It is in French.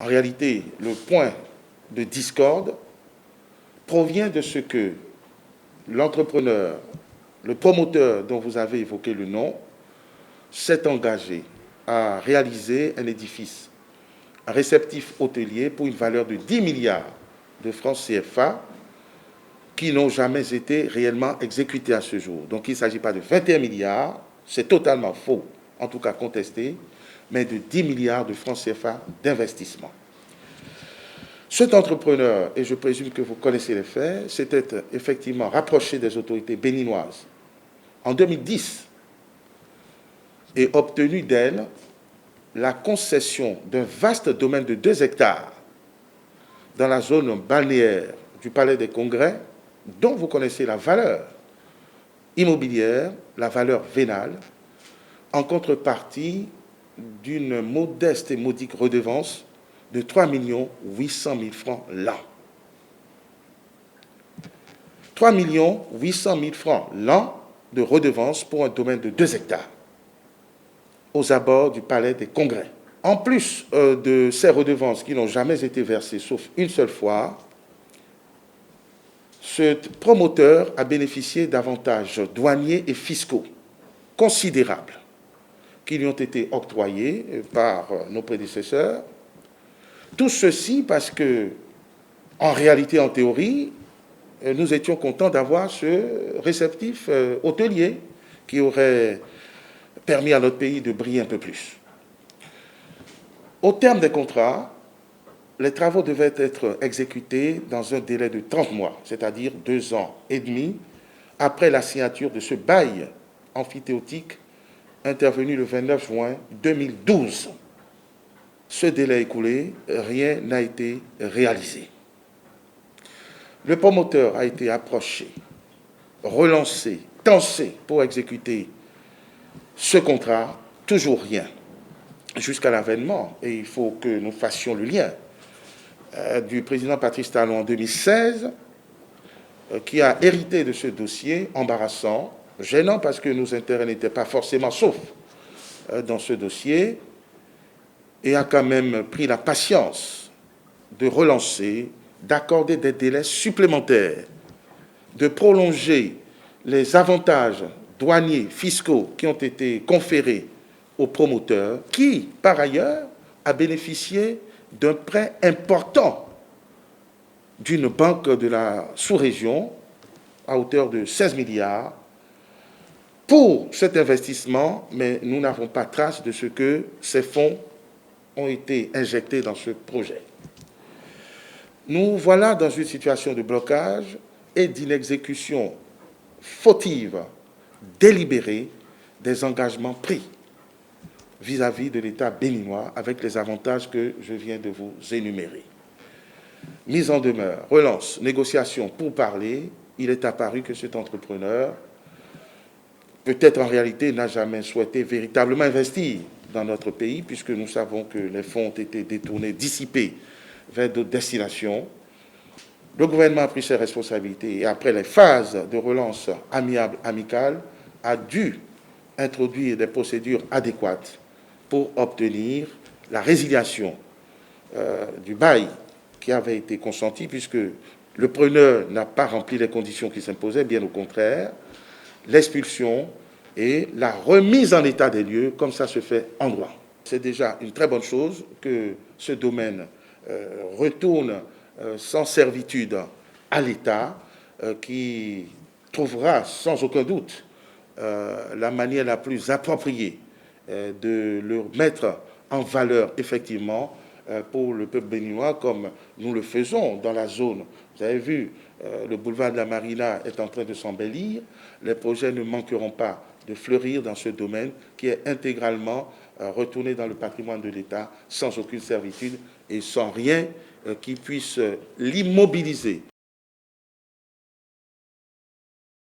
En réalité, le point de discorde provient de ce que l'entrepreneur, le promoteur dont vous avez évoqué le nom, s'est engagé à réaliser un édifice, un réceptif hôtelier pour une valeur de 10 milliards de francs CFA qui n'ont jamais été réellement exécutés à ce jour. Donc il ne s'agit pas de 21 milliards, c'est totalement faux, en tout cas contesté, mais de 10 milliards de francs CFA d'investissement. Cet entrepreneur, et je présume que vous connaissez les faits, s'était effectivement rapproché des autorités béninoises en 2010 et obtenu d'elles la concession d'un vaste domaine de 2 hectares dans la zone balnéaire du Palais des Congrès, dont vous connaissez la valeur immobilière, la valeur vénale, en contrepartie d'une modeste et modique redevance de 3 800 000 francs l'an. 3 800 000 francs l'an de redevance pour un domaine de 2 hectares aux abords du Palais des Congrès. En plus de ces redevances qui n'ont jamais été versées, sauf une seule fois, ce promoteur a bénéficié d'avantages douaniers et fiscaux considérables qui lui ont été octroyés par nos prédécesseurs. Tout ceci parce que, en réalité, en théorie, nous étions contents d'avoir ce réceptif hôtelier qui aurait permis à notre pays de briller un peu plus. Au terme des contrats, les travaux devaient être exécutés dans un délai de 30 mois, c'est-à-dire 2 ans et demi, après la signature de ce bail amphithéotique intervenu le 29 juin 2012. Ce délai écoulé, rien n'a été réalisé. Le promoteur a été approché, relancé, tensé pour exécuter ce contrat, toujours rien, jusqu'à l'avènement, et il faut que nous fassions le lien, du président Patrice Talon en 2016, qui a hérité de ce dossier embarrassant, gênant parce que nos intérêts n'étaient pas forcément saufs dans ce dossier, et a quand même pris la patience de relancer, d'accorder des délais supplémentaires, de prolonger les avantages douaniers, fiscaux qui ont été conférés aux promoteurs, qui, par ailleurs, a bénéficié d'un prêt important d'une banque de la sous-région à hauteur de 16 milliards pour cet investissement, mais nous n'avons pas trace de ce que ces fonds ont été injectés dans ce projet. Nous voilà dans une situation de blocage et d'inexécution fautive, délibérée des engagements pris vis-à-vis de l'État béninois avec les avantages que je viens de vous énumérer. Mise en demeure, relance, négociation, pour parler, il est apparu que cet entrepreneur, peut-être en réalité, n'a jamais souhaité véritablement investir dans notre pays, puisque nous savons que les fonds ont été détournés, dissipés vers d'autres destinations. Le gouvernement a pris ses responsabilités et après les phases de relance amiable, amicale, a dû introduire des procédures adéquates pour obtenir la résiliation du bail qui avait été consenti, puisque le preneur n'a pas rempli les conditions qui s'imposaient, bien au contraire, l'expulsion et la remise en état des lieux, comme ça se fait en droit. C'est déjà une très bonne chose que ce domaine retourne sans servitude à l'État, qui trouvera sans aucun doute la manière la plus appropriée de le mettre en valeur effectivement pour le peuple béninois, comme nous le faisons dans la zone. Vous avez vu, le boulevard de la Marina est en train de s'embellir. Les projets ne manqueront pas de fleurir dans ce domaine qui est intégralement retourné dans le patrimoine de l'État sans aucune servitude et sans rien qui puisse l'immobiliser.